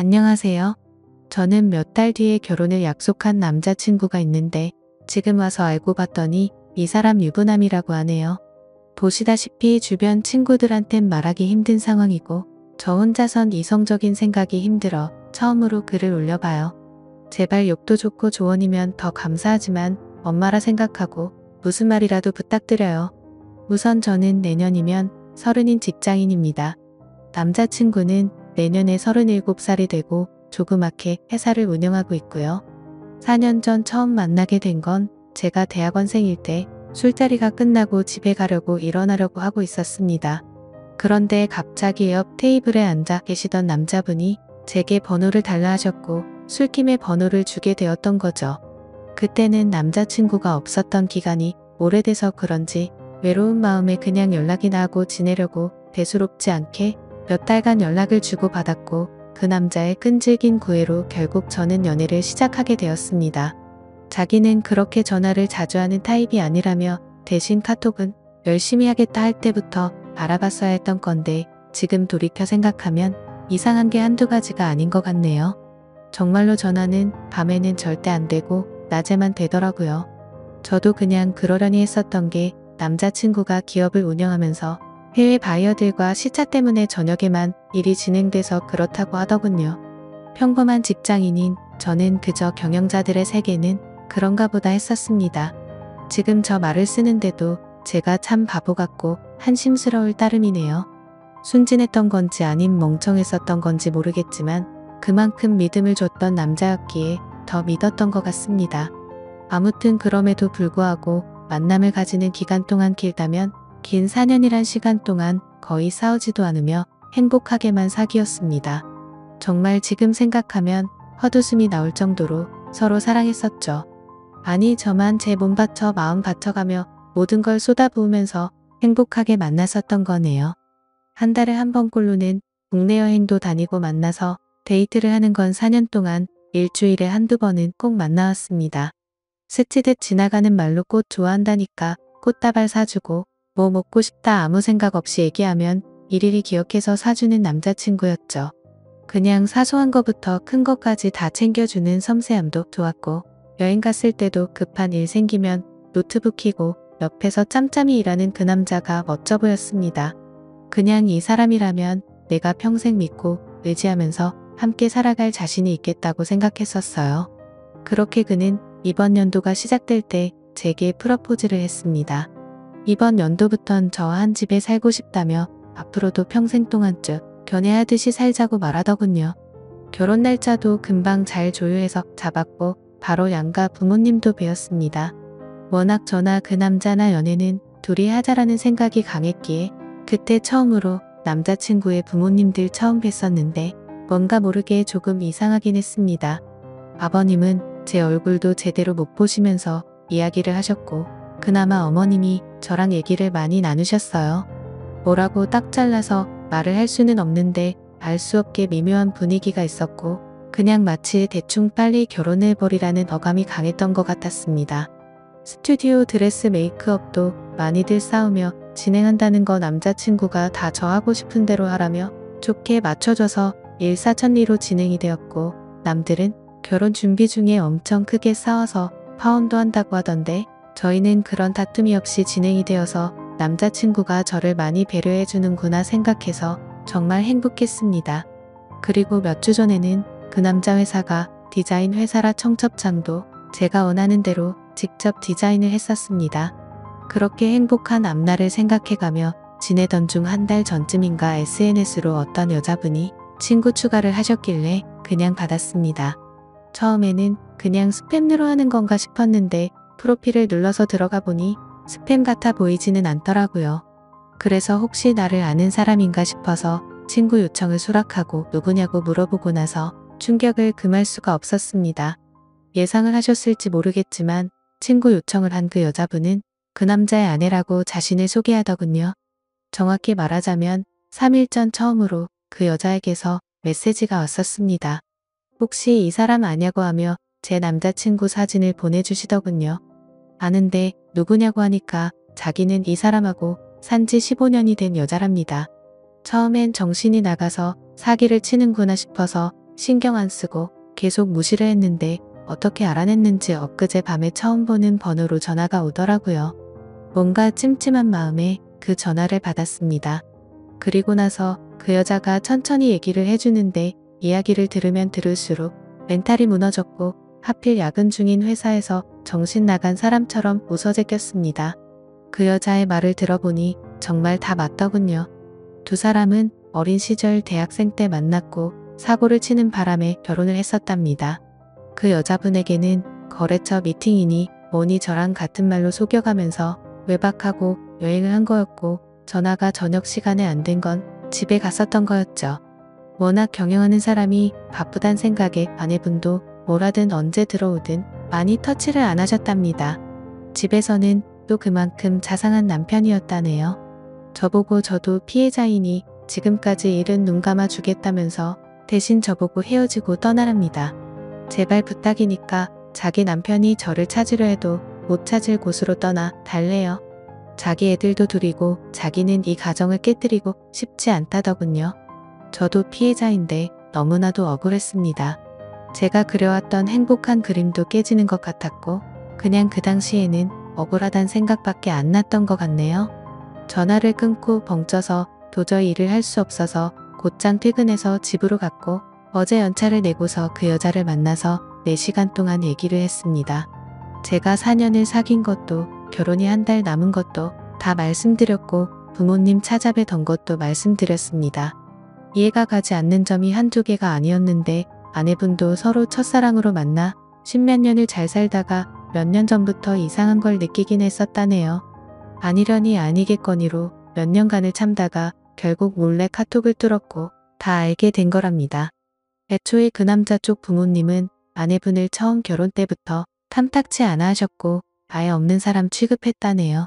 안녕하세요. 저는 몇 달 뒤에 결혼을 약속한 남자친구가 있는데 지금 와서 알고 봤더니 이 사람 유부남이라고 하네요. 보시다시피 주변 친구들한텐 말하기 힘든 상황이고 저 혼자선 이성적인 생각이 힘들어 처음으로 글을 올려봐요. 제발 욕도 좋고 조언이면 더 감사하지만 엄마라 생각하고 무슨 말이라도 부탁드려요. 우선 저는 내년이면 30인 직장인입니다. 남자친구는 내년에 37살이 되고 조그맣게 회사를 운영하고 있고요. 4년 전 처음 만나게 된 건 제가 대학원생일 때 술자리가 끝나고 집에 가려고 일어나려고 하고 있었습니다. 그런데 갑자기 옆 테이블에 앉아 계시던 남자분이 제게 번호를 달라 하셨고 술김에 번호를 주게 되었던 거죠. 그때는 남자친구가 없었던 기간이 오래돼서 그런지 외로운 마음에 그냥 연락이나 하고 지내려고 대수롭지 않게 몇 달간 연락을 주고받았고 그 남자의 끈질긴 구애로 결국 저는 연애를 시작하게 되었습니다. 자기는 그렇게 전화를 자주 하는 타입이 아니라며 대신 카톡은 열심히 하겠다 할 때부터 알아봤어야 했던 건데 지금 돌이켜 생각하면 이상한 게 한두 가지가 아닌 것 같네요. 정말로 전화는 밤에는 절대 안 되고 낮에만 되더라고요. 저도 그냥 그러려니 했었던 게 남자친구가 기업을 운영하면서 해외 바이어들과 시차 때문에 저녁에만 일이 진행돼서 그렇다고 하더군요. 평범한 직장인인 저는 그저 경영자들의 세계는 그런가 보다 했었습니다. 지금 저 말을 쓰는데도 제가 참 바보 같고 한심스러울 따름이네요. 순진했던 건지 아님 멍청했었던 건지 모르겠지만 그만큼 믿음을 줬던 남자였기에 더 믿었던 것 같습니다. 아무튼 그럼에도 불구하고 만남을 가지는 기간 동안 길다면 긴 4년이란 시간 동안 거의 싸우지도 않으며 행복하게만 사귀었습니다. 정말 지금 생각하면 헛웃음이 나올 정도로 서로 사랑했었죠. 아니 저만 제 몸 바쳐 마음 바쳐가며 모든 걸 쏟아부으면서 행복하게 만났었던 거네요. 한 달에 한 번꼴로는 국내 여행도 다니고 만나서 데이트를 하는 건 4년 동안 일주일에 한두 번은 꼭 만나왔습니다. 스치듯 지나가는 말로 꽃 좋아한다니까 꽃다발 사주고 뭐 먹고 싶다 아무 생각 없이 얘기하면 일일이 기억해서 사주는 남자친구였죠. 그냥 사소한 것부터 큰 것까지 다 챙겨주는 섬세함도 좋았고 여행 갔을 때도 급한 일 생기면 노트북 켜고 옆에서 짬짬이 일하는 그 남자가 멋져 보였습니다. 그냥 이 사람이라면 내가 평생 믿고 의지하면서 함께 살아갈 자신이 있겠다고 생각했었어요. 그렇게 그는 이번 연도가 시작될 때 제게 프러포즈를 했습니다. 이번 연도부턴 저와 한 집에 살고 싶다며 앞으로도 평생 동안 쭉 견해하듯이 살자고 말하더군요. 결혼 날짜도 금방 잘 조율해서 잡았고 바로 양가 부모님도 뵈었습니다. 워낙 저나 그 남자나 연애는 둘이 하자라는 생각이 강했기에 그때 처음으로 남자친구의 부모님들 처음 뵀었는데 뭔가 모르게 조금 이상하긴 했습니다. 아버님은 제 얼굴도 제대로 못 보시면서 이야기를 하셨고 그나마 어머님이 저랑 얘기를 많이 나누셨어요. 뭐라고 딱 잘라서 말을 할 수는 없는데 알 수 없게 미묘한 분위기가 있었고 그냥 마치 대충 빨리 결혼해버리라는 어감이 강했던 것 같았습니다. 스튜디오 드레스 메이크업도 많이들 싸우며 진행한다는 거 남자친구가 다 저 하고 싶은 대로 하라며 좋게 맞춰줘서 일사천리로 진행이 되었고 남들은 결혼 준비 중에 엄청 크게 싸워서 파혼도 한다고 하던데 저희는 그런 다툼이 없이 진행이 되어서 남자친구가 저를 많이 배려해 주는구나 생각해서 정말 행복했습니다. 그리고 몇 주 전에는 그 남자 회사가 디자인 회사라 청첩장도 제가 원하는 대로 직접 디자인을 했었습니다. 그렇게 행복한 앞날을 생각해가며 지내던 중 한 달 전쯤인가 SNS로 어떤 여자분이 친구 추가를 하셨길래 그냥 받았습니다. 처음에는 그냥 스팸으로 하는 건가 싶었는데 프로필을 눌러서 들어가 보니 스팸 같아 보이지는 않더라고요. 그래서 혹시 나를 아는 사람인가 싶어서 친구 요청을 수락하고 누구냐고 물어보고 나서 충격을 금할 수가 없었습니다. 예상을 하셨을지 모르겠지만 친구 요청을 한 그 여자분은 그 남자의 아내라고 자신을 소개하더군요. 정확히 말하자면 3일 전 처음으로 그 여자에게서 메시지가 왔었습니다. 혹시 이 사람 아냐고 하며 제 남자친구 사진을 보내주시더군요. 아는데 누구냐고 하니까 자기는 이 사람하고 산지 15년이 된 여자랍니다. 처음엔 정신이 나가서 사기를 치는구나 싶어서 신경 안 쓰고 계속 무시를 했는데 어떻게 알아냈는지 엊그제 밤에 처음 보는 번호로 전화가 오더라고요. 뭔가 찜찜한 마음에 그 전화를 받았습니다. 그리고 나서 그 여자가 천천히 얘기를 해주는데 이야기를 들으면 들을수록 멘탈이 무너졌고 하필 야근 중인 회사에서 정신 나간 사람처럼 웃어제 꼈습니다. 그 여자의 말을 들어보니 정말 다 맞더군요. 두 사람은 어린 시절 대학생 때 만났고 사고를 치는 바람에 결혼을 했었답니다. 그 여자분에게는 거래처 미팅이니 뭐니 저랑 같은 말로 속여가면서 외박하고 여행을 한 거였고 전화가 저녁 시간에 안 된 건 집에 갔었던 거였죠. 워낙 경영하는 사람이 바쁘단 생각에 아내분도 뭐라든 언제 들어오든 많이 터치를 안 하셨답니다. 집에서는 또 그만큼 자상한 남편이었다네요. 저보고 저도 피해자이니 지금까지 일은 눈 감아 주겠다면서 대신 저보고 헤어지고 떠나랍니다. 제발 부탁이니까 자기 남편이 저를 찾으려 해도 못 찾을 곳으로 떠나 달래요. 자기 애들도 둘이고 자기는 이 가정을 깨뜨리고 싶지 않다더군요. 저도 피해자인데 너무나도 억울했습니다. 제가 그려왔던 행복한 그림도 깨지는 것 같았고 그냥 그 당시에는 억울하단 생각밖에 안 났던 것 같네요. 전화를 끊고 벙쪄서 도저히 일을 할 수 없어서 곧장 퇴근해서 집으로 갔고 어제 연차를 내고서 그 여자를 만나서 4시간 동안 얘기를 했습니다. 제가 4년을 사귄 것도 결혼이 한 달 남은 것도 다 말씀드렸고 부모님 찾아뵈던 것도 말씀드렸습니다. 이해가 가지 않는 점이 한두 개가 아니었는데 아내분도 서로 첫사랑으로 만나 10몇 년을 잘 살다가 몇 년 전부터 이상한 걸 느끼긴 했었다네요. 아니려니 아니겠거니로 몇 년간을 참다가 결국 몰래 카톡을 뚫었고 다 알게 된 거랍니다. 애초에 그 남자 쪽 부모님은 아내분을 처음 결혼 때부터 탐탁치 않아 하셨고 아예 없는 사람 취급했다네요.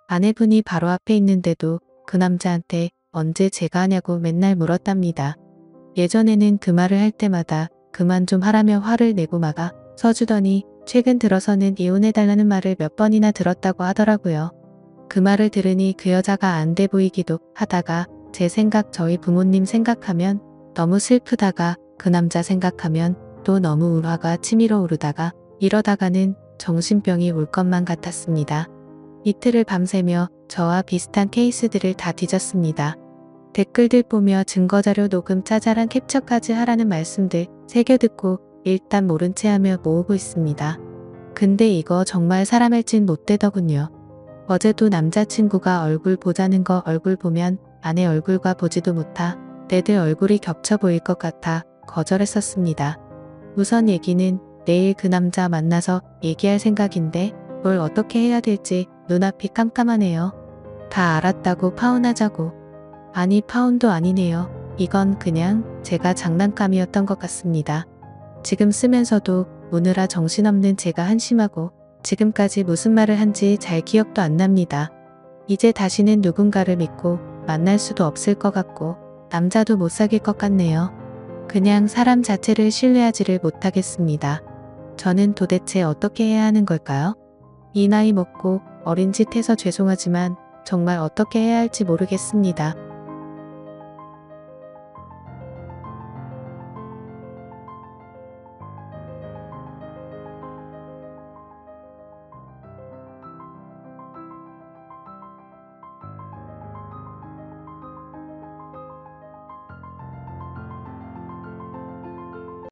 아내분이 바로 앞에 있는데도 그 남자한테 언제 제가 하냐고 맨날 물었답니다. 예전에는 그 말을 할 때마다 그만 좀 하라며 화를 내고 막아 서주더니 최근 들어서는 이혼해달라는 말을 몇 번이나 들었다고 하더라고요. 그 말을 들으니 그 여자가 안 돼 보이기도 하다가 제 생각 저희 부모님 생각하면 너무 슬프다가 그 남자 생각하면 또 너무 울화가 치밀어 오르다가 이러다가는 정신병이 올 것만 같았습니다. 이틀을 밤새며 저와 비슷한 케이스들을 다 뒤졌습니다. 댓글들 보며 증거자료 녹음 짜잘한 캡처까지 하라는 말씀들 새겨듣고 일단 모른 채 하며 모으고 있습니다. 근데 이거 정말 사람 할 짓 못되더군요. 어제도 남자친구가 얼굴 보자는 거 얼굴 보면 아내 얼굴과 보지도 못하 내들 얼굴이 겹쳐 보일 것 같아 거절했었습니다. 우선 얘기는 내일 그 남자 만나서 얘기할 생각인데 뭘 어떻게 해야 될지 눈앞이 깜깜하네요. 다 알았다고 파혼하자고. 아니 파혼도 아니네요. 이건 그냥 제가 장난감이었던 것 같습니다. 지금 쓰면서도 우느라 정신없는 제가 한심하고 지금까지 무슨 말을 한지 잘 기억도 안 납니다. 이제 다시는 누군가를 믿고 만날 수도 없을 것 같고 남자도 못 사귈 것 같네요. 그냥 사람 자체를 신뢰하지를 못하겠습니다. 저는 도대체 어떻게 해야 하는 걸까요? 이 나이 먹고 어린 짓 해서 죄송하지만 정말 어떻게 해야 할지 모르겠습니다.